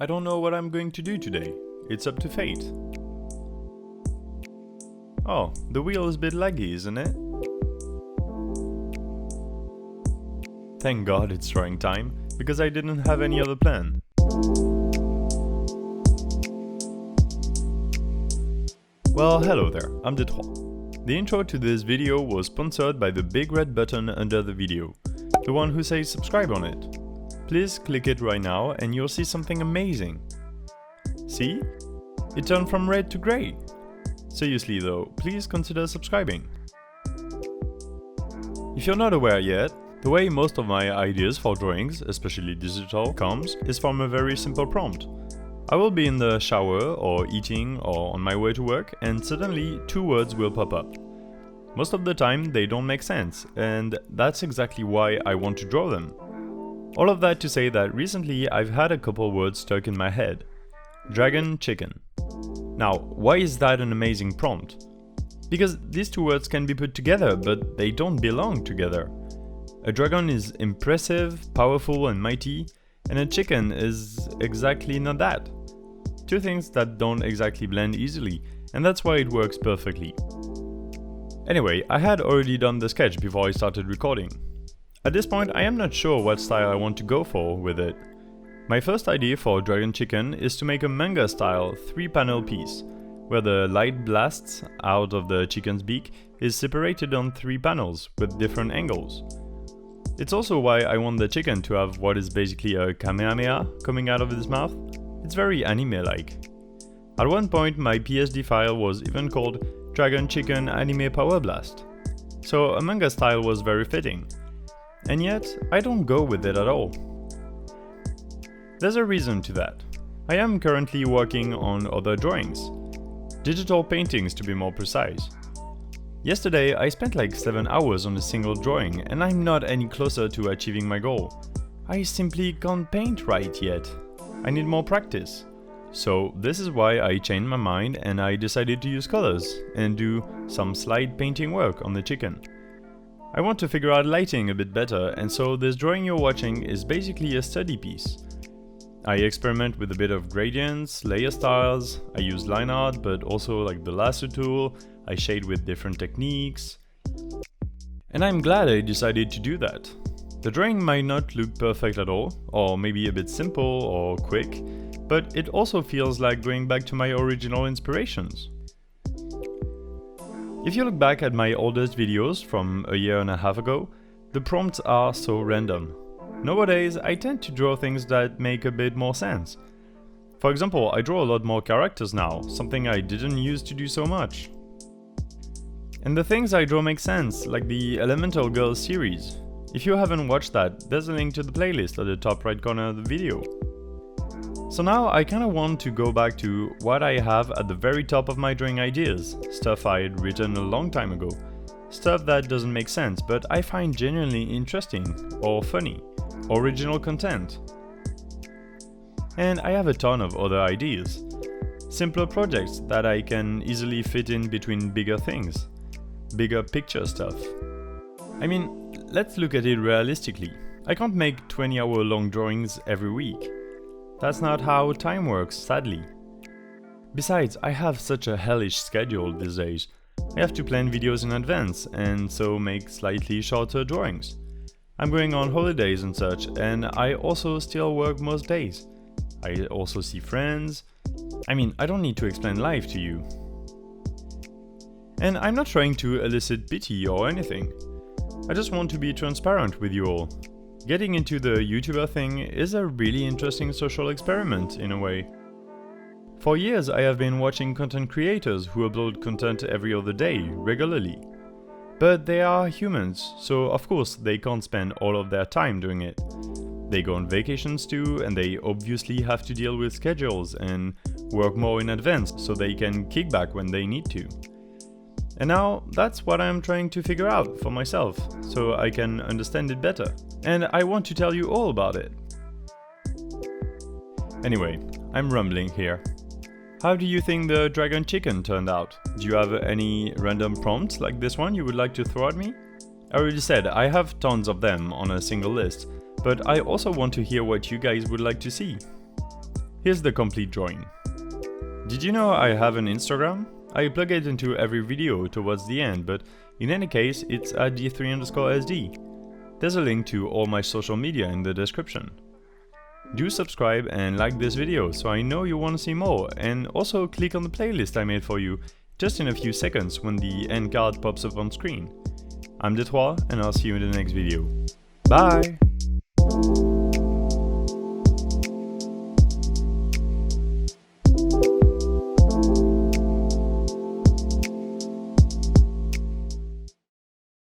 I don't know what I'm going to do today. It's up to fate. Oh, the wheel is a bit laggy, isn't it? Thank God it's drawing time, because I didn't have any other plan. Well, hello there, I'm Detroit. The intro to this video was sponsored by the big red button under the video, the one who says subscribe on it. Please click it right now and you'll see something amazing. See? It turned from red to grey. Seriously though, please consider subscribing. If you're not aware yet, the way most of my ideas for drawings, especially digital, comes is from a very simple prompt. I will be in the shower or eating or on my way to work and suddenly two words will pop up. Most of the time they don't make sense, and that's exactly why I want to draw them. All of that to say that recently I've had a couple words stuck in my head. Dragon, chicken. Now, why is that an amazing prompt? Because these two words can be put together, but they don't belong together. A dragon is impressive, powerful and mighty, and a chicken is exactly not that. Two things that don't exactly blend easily, and that's why it works perfectly. Anyway, I had already done the sketch before I started recording. At this point, I am not sure what style I want to go for with it. My first idea for Dragon Chicken is to make a manga style 3-panel piece, where the light blasts out of the chicken's beak is separated on 3 panels with different angles. It's also why I want the chicken to have what is basically a kamehameha coming out of his mouth. It's very anime-like. At one point my PSD file was even called Dragon Chicken Anime Power Blast. So a manga style was very fitting. And yet, I don't go with it at all. There's a reason to that. I am currently working on other drawings. Digital paintings to be more precise. Yesterday I spent like 7 hours on a single drawing and I'm not any closer to achieving my goal. I simply can't paint right yet. I need more practice. So this is why I changed my mind and I decided to use colors and do some slide painting work on the chicken. I want to figure out lighting a bit better, and so this drawing you're watching is basically a study piece. I experiment with a bit of gradients, layer styles, I use line art but also like the lasso tool, I shade with different techniques. And I'm glad I decided to do that. The drawing might not look perfect at all, or maybe a bit simple or quick, but it also feels like going back to my original inspirations. If you look back at my oldest videos from a year and a half ago, the prompts are so random. Nowadays, I tend to draw things that make a bit more sense. For example, I draw a lot more characters now, something I didn't used to do so much. And the things I draw make sense, like the Elemental Girls series. If you haven't watched that, there's a link to the playlist at the top right corner of the video. So now I kinda want to go back to what I have at the very top of my drawing ideas, stuff I had written a long time ago, stuff that doesn't make sense but I find genuinely interesting, or funny, original content. And I have a ton of other ideas, simpler projects that I can easily fit in between bigger things, bigger picture stuff. I mean, let's look at it realistically. I can't make 20-hour long drawings every week. That's not how time works, sadly. Besides, I have such a hellish schedule these days. I have to plan videos in advance and so make slightly shorter drawings. I'm going on holidays and such, and I also still work most days. I also see friends. I mean, I don't need to explain life to you. And I'm not trying to elicit pity or anything. I just want to be transparent with you all. Getting into the YouTuber thing is a really interesting social experiment in a way. For years I have been watching content creators who upload content every other day, regularly. But they are humans, so of course they can't spend all of their time doing it. They go on vacations too, and they obviously have to deal with schedules and work more in advance so they can kick back when they need to. And now that's what I'm trying to figure out for myself, so I can understand it better. And I want to tell you all about it. Anyway, I'm rambling here. How do you think the Dragon Chicken turned out? Do you have any random prompts like this one you would like to throw at me? I already said I have tons of them on a single list, but I also want to hear what you guys would like to see. Here's the complete drawing. Did you know I have an Instagram? I plug it into every video towards the end, but in any case, it's at d3_sd. There's a link to all my social media in the description. Do subscribe and like this video so I know you want to see more, and also click on the playlist I made for you just in a few seconds when the end card pops up on screen. I'm D3, and I'll see you in the next video. Bye!